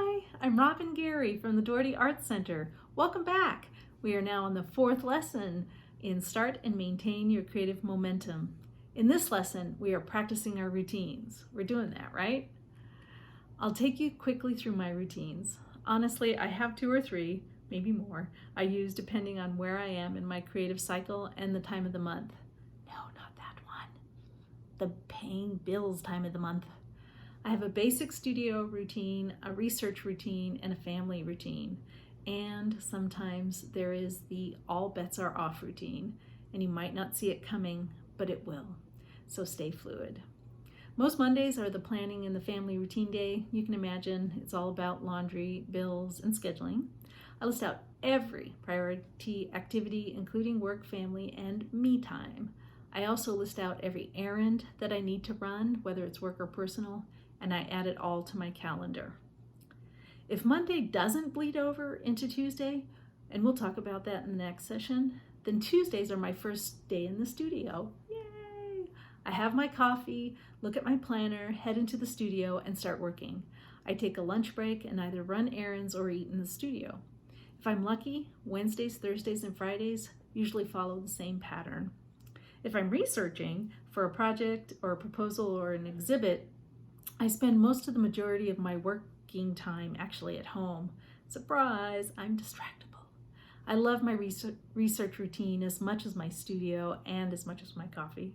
Hi, I'm Robin Gary from the Dougherty Arts Center. Welcome back. We are now on the 4th lesson in Start and Maintain Your Creative Momentum. In this lesson, we are practicing our routines. We're doing that, right? I'll take you quickly through my routines. Honestly, I have 2 or 3, maybe more, I use depending on where I am in my creative cycle and the time of the month. No, not that one. The paying bills time of the month. I have a basic studio routine, a research routine, and a family routine. And sometimes there is the all bets are off routine, and you might not see it coming, but it will. So stay fluid. Most Mondays are the planning and the family routine day. You can imagine it's all about laundry, bills, and scheduling. I list out every priority activity, including work, family, and me time. I also list out every errand that I need to run, whether it's work or personal, and I add it all to my calendar. If Monday doesn't bleed over into Tuesday, and we'll talk about that in the next session, then Tuesdays are my first day in the studio. Yay! I have my coffee, look at my planner, head into the studio, and start working. I take a lunch break and either run errands or eat in the studio. If I'm lucky, Wednesdays, Thursdays, and Fridays usually follow the same pattern. If I'm researching for a project or a proposal or an exhibit, I spend most of the majority of my working time actually at home. Surprise, I'm distractible. I love my research routine as much as my studio and as much as my coffee.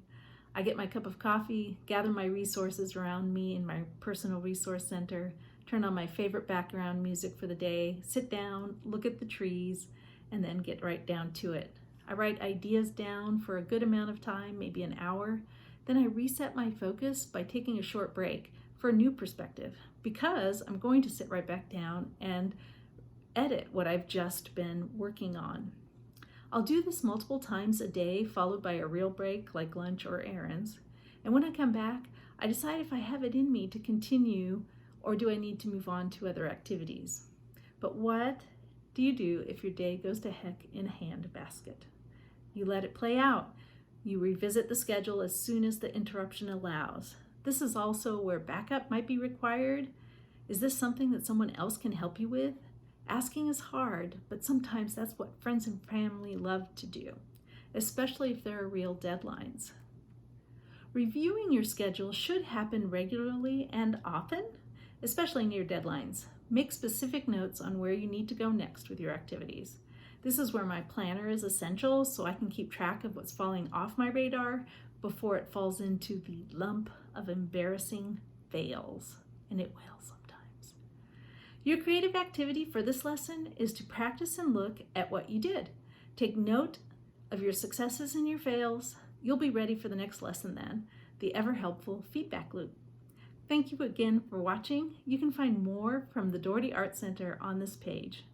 I get my cup of coffee, gather my resources around me in my personal resource center, turn on my favorite background music for the day, sit down, look at the trees, and then get right down to it. I write ideas down for a good amount of time, maybe an hour. Then I reset my focus by taking a short break for a new perspective, because I'm going to sit right back down and edit what I've just been working on. I'll do this multiple times a day, followed by a real break like lunch or errands. And when I come back, I decide if I have it in me to continue or do I need to move on to other activities. But what do you do if your day goes to heck in a handbasket? You let it play out. You revisit the schedule as soon as the interruption allows. This is also where backup might be required. Is this something that someone else can help you with? Asking is hard, but sometimes that's what friends and family love to do, especially if there are real deadlines. Reviewing your schedule should happen regularly and often, especially near deadlines. Make specific notes on where you need to go next with your activities. This is where my planner is essential, so I can keep track of what's falling off my radar before it falls into the lump of embarrassing fails, and it will sometimes. Your creative activity for this lesson is to practice and look at what you did. Take note of your successes and your fails. You'll be ready for the next lesson then, the ever-helpful feedback loop. Thank you again for watching. You can find more from the Dougherty Arts Center on this page.